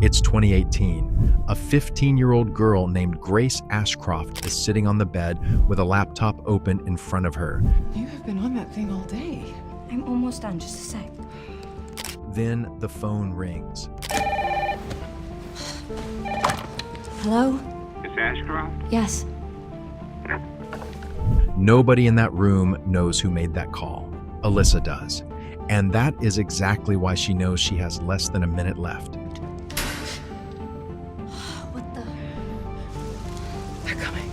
It's 2018. A 15-year-old girl named Grace Ashcroft is sitting on the bed with a laptop open in front of her. You have been on that thing all day. I'm almost done, just a sec. Then the phone rings. Hello? Miss Ashcroft? Yes. Nobody in that room knows who made that call. Alyssa does. And that is exactly why she knows she has less than a minute left. What the? They're coming.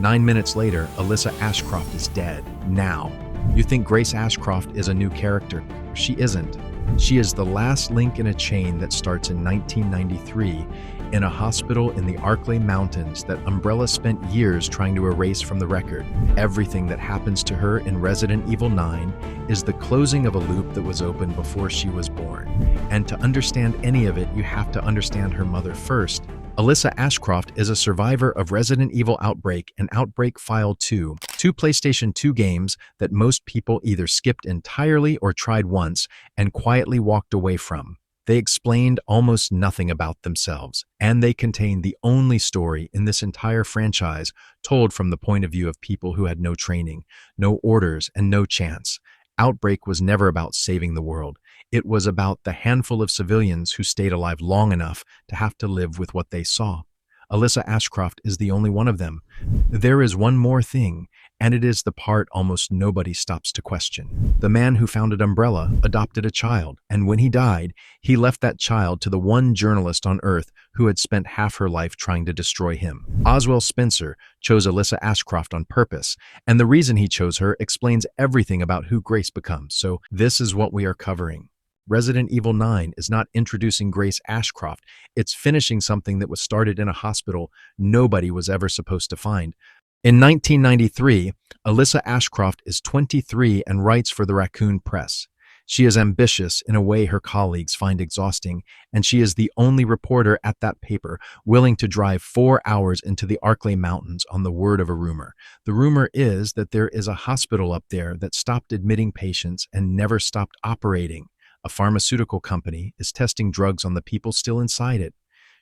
9 minutes later, Alyssa Ashcroft is dead. Now. You think Grace Ashcroft is a new character. She isn't. She is the last link in a chain that starts in 1993 in a hospital in the Arklay Mountains that Umbrella spent years trying to erase from the record. Everything that happens to her in Resident Evil 9 is the closing of a loop that was open before she was born. And to understand any of it, you have to understand her mother first. Alyssa Ashcroft is a survivor of Resident Evil Outbreak and Outbreak File 2, two PlayStation 2 games that most people either skipped entirely or tried once and quietly walked away from. They explained almost nothing about themselves, and they contain the only story in this entire franchise told from the point of view of people who had no training, no orders, and no chance. Outbreak was never about saving the world. It was about the handful of civilians who stayed alive long enough to have to live with what they saw. Alyssa Ashcroft is the only one of them. There is one more thing, and it is the part almost nobody stops to question. The man who founded Umbrella adopted a child, and when he died, he left that child to the one journalist on Earth who had spent half her life trying to destroy him. Oswell Spencer chose Alyssa Ashcroft on purpose, and the reason he chose her explains everything about who Grace becomes, so this is what we are covering. Resident Evil 9 is not introducing Grace Ashcroft, it's finishing something that was started in a hospital nobody was ever supposed to find. In 1993, Alyssa Ashcroft is 23 and writes for the Raccoon Press. She is ambitious in a way her colleagues find exhausting, and she is the only reporter at that paper willing to drive 4 hours into the Arklay Mountains on the word of a rumor. The rumor is that there is a hospital up there that stopped admitting patients and never stopped operating. A pharmaceutical company is testing drugs on the people still inside it.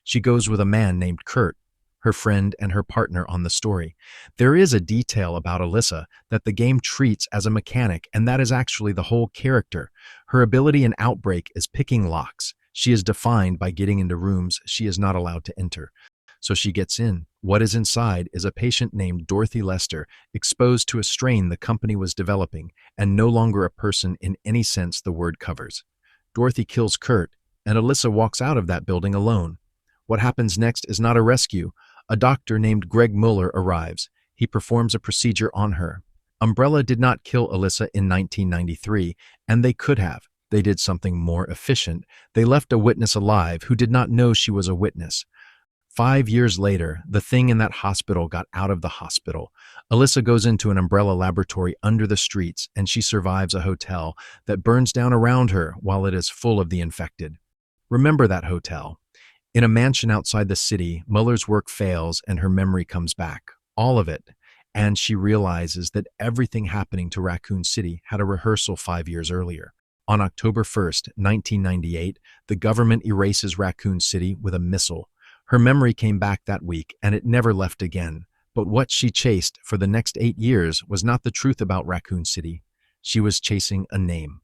She goes with a man named Kurt, her friend and her partner on the story. There is a detail about Alyssa that the game treats as a mechanic, and that is actually the whole character. Her ability in Outbreak is picking locks. She is defined by getting into rooms she is not allowed to enter. So she gets in. What is inside is a patient named Dorothy Lester, exposed to a strain the company was developing, and no longer a person in any sense the word covers. Dorothy kills Kurt, and Alyssa walks out of that building alone. What happens next is not a rescue. A doctor named Greg Mueller arrives. He performs a procedure on her. Umbrella did not kill Alyssa in 1993, and they could have. They did something more efficient. They left a witness alive who did not know she was a witness. 5 years later, the thing in that hospital got out of the hospital. Alyssa goes into an Umbrella laboratory under the streets, and she survives a hotel that burns down around her while it is full of the infected. Remember that hotel. In a mansion outside the city, Muller's work fails and her memory comes back. All of it. And she realizes that everything happening to Raccoon City had a rehearsal 5 years earlier. On October 1st, 1998, the government erases Raccoon City with a missile. Her memory came back that week, and it never left again. But what she chased for the next 8 years was not the truth about Raccoon City. She was chasing a name.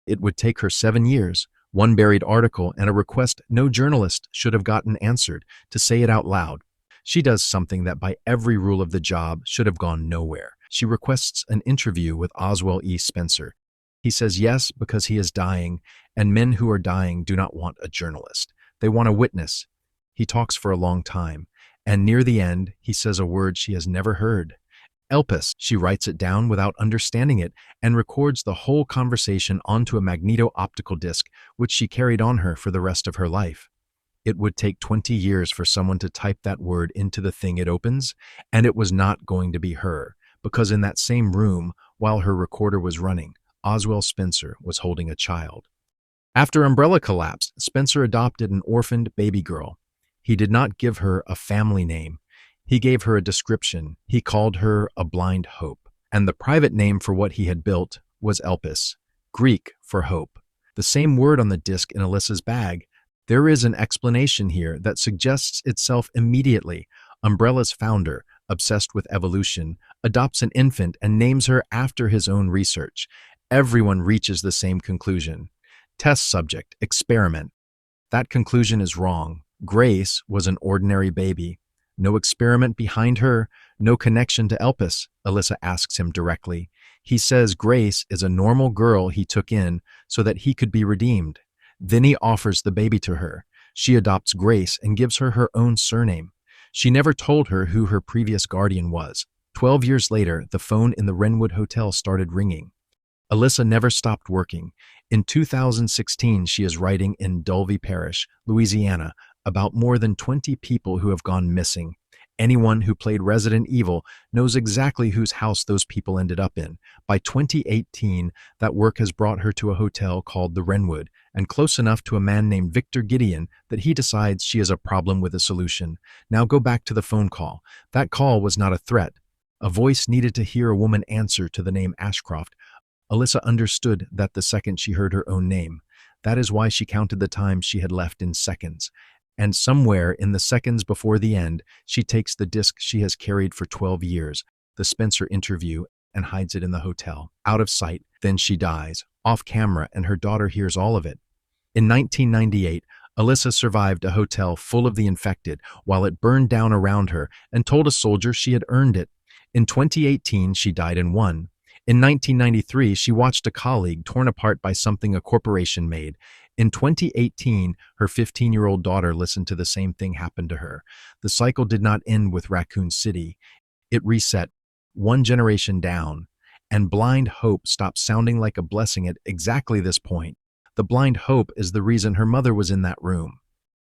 It would take her 7 years, one buried article, and a request no journalist should have gotten answered, to say it out loud. She does something that by every rule of the job should have gone nowhere. She requests an interview with Oswell Spencer. He says yes because he is dying, and men who are dying do not want a journalist. They want a witness. He talks for a long time, and near the end, he says a word she has never heard. Elpis. She writes it down without understanding it and records the whole conversation onto a magneto-optical disc, which she carried on her for the rest of her life. It would take 20 years for someone to type that word into the thing it opens, and it was not going to be her, because in that same room, while her recorder was running, Oswell Spencer was holding a child. After Umbrella collapsed, Spencer adopted an orphaned baby girl. He did not give her a family name. He gave her a description. He called her a blind hope. And the private name for what he had built was Elpis, Greek for hope. The same word on the disc in Alyssa's bag. There is an explanation here that suggests itself immediately. Umbrella's founder, obsessed with evolution, adopts an infant and names her after his own research. Everyone reaches the same conclusion. Test subject, experiment. That conclusion is wrong. Grace was an ordinary baby. No experiment behind her, no connection to Elpis, Alyssa asks him directly. He says Grace is a normal girl he took in so that he could be redeemed. Then he offers the baby to her. She adopts Grace and gives her her own surname. She never told her who her previous guardian was. 12 years later, the phone in the Wrenwood Hotel started ringing. Alyssa never stopped working. In 2016, she is writing in Dulvey Parish, Louisiana, about more than 20 people who have gone missing. Anyone who played Resident Evil knows exactly whose house those people ended up in. By 2018, that work has brought her to a hotel called the Wrenwood, and close enough to a man named Victor Gideon that he decides she has a problem with a solution. Now go back to the phone call. That call was not a threat. A voice needed to hear a woman answer to the name Ashcroft. Alyssa understood that the second she heard her own name. That is why she counted the time she had left in seconds. And somewhere in the seconds before the end, she takes the disc she has carried for 12 years, the Spencer interview, and hides it in the hotel. Out of sight, then she dies, off camera, and her daughter hears all of it. In 1998, Alyssa survived a hotel full of the infected while it burned down around her and told a soldier she had earned it. In 2018, she died in one. In 1993, she watched a colleague torn apart by something a corporation made. In 2018, her 15-year-old daughter listened to the same thing happen to her. The cycle did not end with Raccoon City. It reset, one generation down, and blind hope stopped sounding like a blessing at exactly this point. The blind hope is the reason her mother was in that room.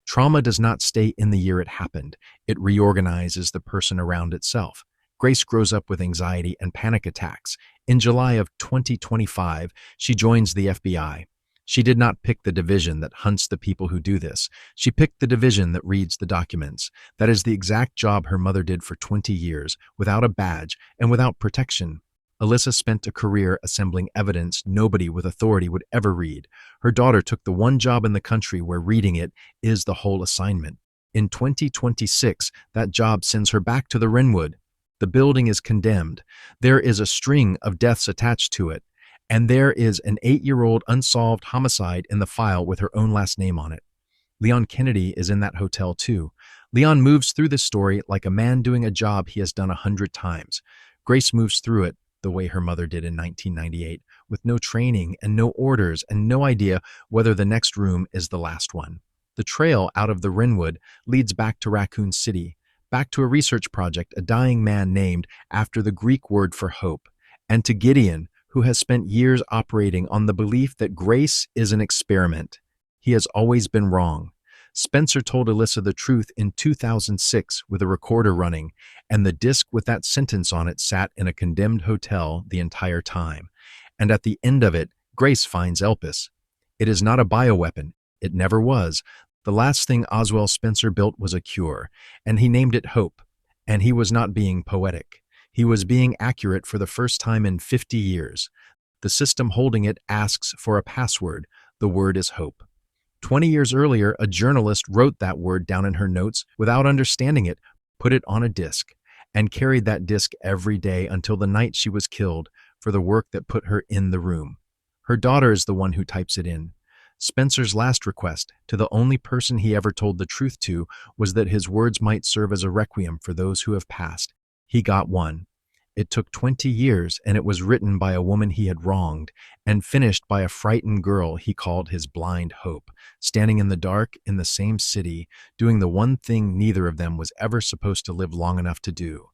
Trauma does not stay in the year it happened. It reorganizes the person around itself. Grace grows up with anxiety and panic attacks. In July of 2025, she joins the FBI. She did not pick the division that hunts the people who do this. She picked the division that reads the documents. That is the exact job her mother did for 20 years, without a badge and without protection. Alyssa spent a career assembling evidence nobody with authority would ever read. Her daughter took the one job in the country where reading it is the whole assignment. In 2026, that job sends her back to the Wrenwood. The building is condemned. There is a string of deaths attached to it. And there is an 8-year-old unsolved homicide in the file with her own last name on it. Leon Kennedy is in that hotel too. Leon moves through this story like a man doing a job he has done 100 times. Grace moves through it the way her mother did in 1998, with no training and no orders and no idea whether the next room is the last one. The trail out of the Wrenwood leads back to Raccoon City, back to a research project a dying man named after the Greek word for hope, and to Gideon, who has spent years operating on the belief that Grace is an experiment. He has always been wrong. Spencer told Alyssa the truth in 2006 with a recorder running, and the disc with that sentence on it sat in a condemned hotel the entire time. And at the end of it, Grace finds Elpis. It is not a bioweapon. It never was. The last thing Oswell Spencer built was a cure, and he named it Hope. And he was not being poetic. He was being accurate for the first time in 50 years. The system holding it asks for a password. The word is hope. 20 years earlier, a journalist wrote that word down in her notes without understanding it, put it on a disc, and carried that disc every day until the night she was killed for the work that put her in the room. Her daughter is the one who types it in. Spencer's last request, to the only person he ever told the truth to, was that his words might serve as a requiem for those who have passed. He got one. It took 20 years, and it was written by a woman he had wronged, and finished by a frightened girl he called his blind hope, standing in the dark in the same city, doing the one thing neither of them was ever supposed to live long enough to do.